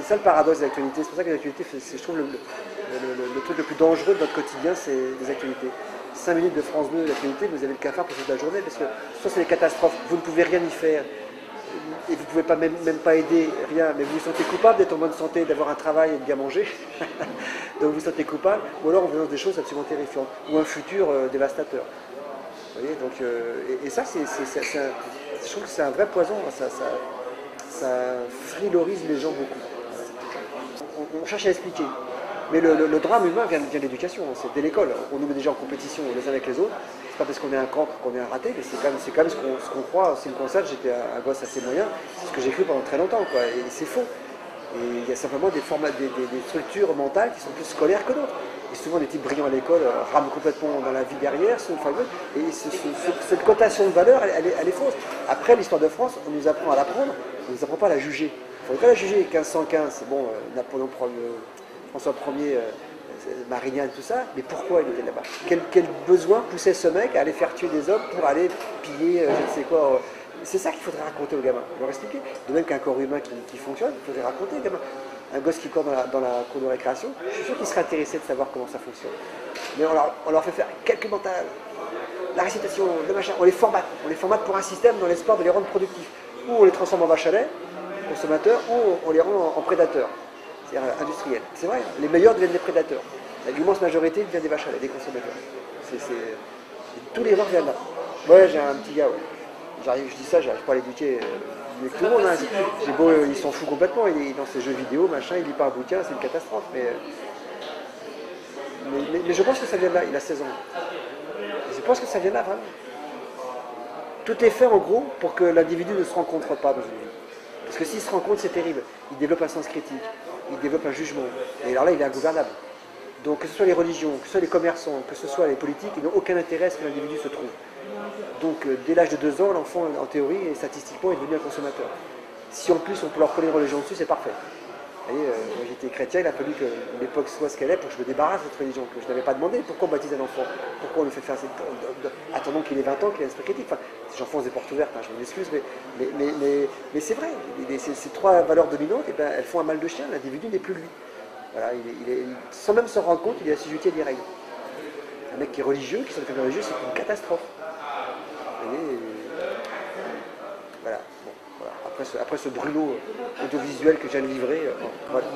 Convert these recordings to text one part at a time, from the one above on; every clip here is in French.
ça le paradoxe des actualités. C'est pour ça que les actualités, je trouve le truc le plus dangereux de notre quotidien, c'est les actualités. 5 minutes de France 2 d'actualité, vous avez le cafard pour toute la journée, parce que soit c'est des catastrophes, vous ne pouvez rien y faire, et vous ne pouvez pas même pas aider, rien, mais vous vous sentez coupable d'être en bonne santé, d'avoir un travail et de bien manger, donc vous vous sentez coupable, ou alors on vous annonce des choses absolument terrifiantes, ou un futur dévastateur. Vous voyez, donc, et ça, je trouve que c'est un vrai poison, ça frilorise les gens beaucoup. On cherche à expliquer. Mais le drame humain vient de l'éducation, c'est dès l'école. On nous met déjà en compétition les uns avec les autres. C'est pas parce qu'on est un cancre qu'on est un raté, mais c'est quand même ce qu'on croit. C'est le constat, j'étais un gosse assez moyen, c'est ce que j'ai cru pendant très longtemps, quoi. Et c'est faux. Et il y a simplement des structures mentales qui sont plus scolaires que d'autres. Et souvent des types brillants à l'école rament complètement dans la vie derrière, et cette cotation de valeur, elle est fausse. Après, l'histoire de France, on nous apprend à l'apprendre, on ne nous apprend pas à la juger. Il ne faudrait pas la juger. 1515, c'est bon, Napoléon Ier, François Ier, Marignane, tout ça, mais pourquoi il était là-bas? Quel besoin poussait ce mec à aller faire tuer des hommes pour aller piller, je ne sais quoi? C'est ça qu'il faudrait raconter aux gamins, leur expliquer. De même qu'un corps humain qui fonctionne, il faudrait raconter aux gamins. Un gosse qui court dans la cour de récréation, je suis sûr qu'il serait intéressé de savoir comment ça fonctionne. Mais on leur fait faire calcul mental, la récitation, le machin, on les formate pour un système dans l'espoir de les rendre productifs. Ou on les transforme en vaches à lait, consommateurs, ou on les rend en prédateurs. C'est-à-dire industriels. C'est vrai, les meilleurs deviennent des prédateurs. L'immense majorité devient des vaches à lait, des consommateurs. Tous les erreurs viennent là. Ouais, j'ai un petit gars, ouais. Je dis ça, j'arrive pas à l'éduquer mieux que tout le monde. Hein. C'est beau, il s'en fout complètement, il est dans ses jeux vidéo, machin, il lit pas un bouquin, c'est une catastrophe. Mais je pense que ça vient de là, il a 16 ans. Je pense que ça vient de là, vraiment. Tout est fait en gros pour que l'individu ne se rencontre pas dans une vie. Parce que s'il se rencontre, c'est terrible. Il développe un sens critique, il développe un jugement. Et alors là, il est ingouvernable. Donc que ce soit les religions, que ce soit les commerçants, que ce soit les politiques, ils n'ont aucun intérêt à ce que l'individu se trouve. Donc dès l'âge de 2 ans, l'enfant, en théorie et statistiquement, est devenu un consommateur. Si en plus on peut leur coller une religion dessus, c'est parfait. Vous voyez, moi j'étais chrétien, il a fallu que l'époque soit ce qu'elle est pour que je me débarrasse de cette religion, que je n'avais pas demandé. Pourquoi on baptise un enfant? Pourquoi on lui fait faire cette... Attendons qu'il ait 20 ans, qu'il ait un esprit critique. Enfin, j'enfonce des portes ouvertes, hein, je m'en excuse, mais c'est vrai. Ces 3 valeurs dominantes, eh ben, elles font un mal de chien, l'individu n'est plus lui. Voilà, sans même se rendre compte, il est assujetti à des règles. Un mec qui est religieux, qui s'en fait religieux, c'est une catastrophe. Vous voyez, voilà. Bon, voilà. Après ce brûlot audiovisuel que j'ai livré, voilà.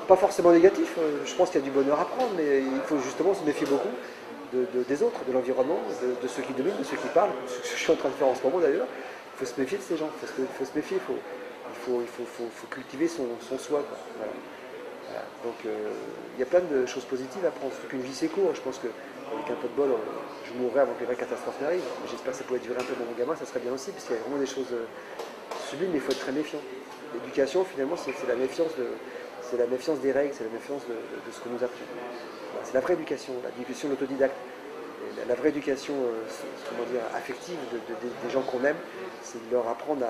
Pas forcément négatif, je pense qu'il y a du bonheur à prendre, mais il faut justement se méfier beaucoup des autres, de l'environnement, de ceux qui dominent, de ceux qui parlent, ce que je suis en train de faire en ce moment d'ailleurs. Il faut se méfier de ces gens, il faut se méfier, il faut cultiver son soi. Quoi. Voilà. Voilà. Donc il y a plein de choses positives à prendre, surtout qu'une vie c'est court, je pense qu'avec un peu de bol, je mourrai avant que les vraies catastrophes n'arrivent. J'espère que ça pourrait durer un peu dans mon gamin, ça serait bien aussi, parce qu'il y a vraiment des choses sublimes, mais il faut être très méfiant. L'éducation, finalement, c'est la méfiance des règles, c'est la méfiance de ce qu'on nous apprend. Voilà, c'est la vraie éducation, l'éducation de l'autodidacte. La vraie éducation comment dire, affective des gens qu'on aime, c'est de leur apprendre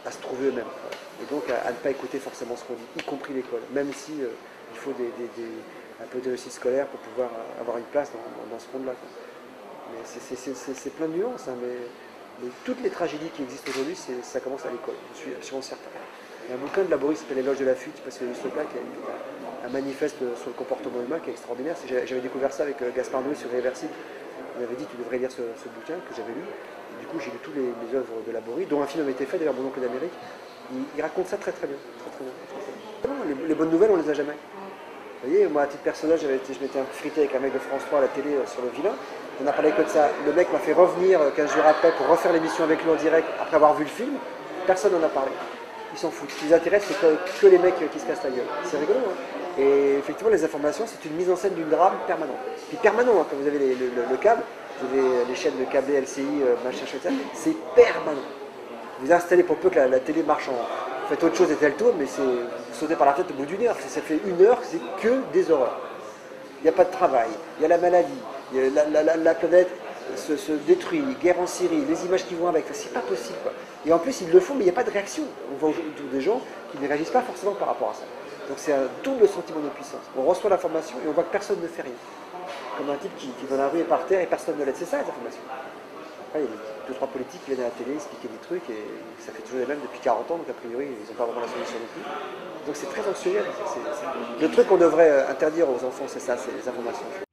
à se trouver eux-mêmes. Voilà. Et donc à ne pas écouter forcément ce qu'on dit, y compris l'école, même si il faut un peu de réussite scolaire pour pouvoir avoir une place dans ce monde-là. Mais c'est plein de nuances, hein, mais toutes les tragédies qui existent aujourd'hui, ça commence à l'école, je suis absolument certain. Il y a un bouquin de Laborie qui s'appelle L'éloge de la fuite, parce qu'il y a eu ce cas qui a un manifeste sur le comportement humain qui est extraordinaire. J'avais découvert ça avec Gaspard Noé sur Réversible. Il m'avait dit tu devrais lire ce bouquin que j'avais lu. Et du coup j'ai lu toutes les œuvres de Laborie, dont un film avait été fait, d'ailleurs Mon oncle d'Amérique. Il raconte ça très très bien. Les bonnes nouvelles on les a jamais. Vous voyez, moi à titre personnel, je m'étais frité avec un mec de France 3 à la télé sur le vilain. On a parlé que de ça. Le mec m'a fait revenir 15 jours après pour refaire l'émission avec lui en direct après avoir vu le film. Personne n'en a parlé. Ils s'en foutent. Ce qui les intéresse, c'est que les mecs qui se cassent la gueule. C'est rigolo, hein. Et effectivement, les informations, c'est une mise en scène d'une drame permanente. Puis permanent, hein, quand vous avez le câble, vous avez les chaînes de câblé, LCI, machin, etc. C'est permanent. Vous installez pour peu que la télé marche en... Faites autre chose et elle tourne, mais vous sautez par la tête au bout d'1 heure. Ça fait 1 heure, c'est que des horreurs. Il n'y a pas de travail, il y a la maladie, la planète se détruit, guerre en Syrie, les images qui vont avec, c'est pas possible, quoi. Et en plus ils le font mais il n'y a pas de réaction. On voit autour des gens qui ne réagissent pas forcément par rapport à ça. Donc c'est un double sentiment de puissance. On reçoit l'information et on voit que personne ne fait rien. Comme un type qui dans la rue est par terre et personne ne l'aide. C'est ça les informations. Après, il y a deux, trois politiques qui viennent à la télé expliquer des trucs et ça fait toujours les mêmes depuis 40 ans, donc a priori, ils n'ont pas vraiment la solution non plus. Donc c'est très anxiogène. Le truc qu'on devrait interdire aux enfants, c'est ça, c'est les informations.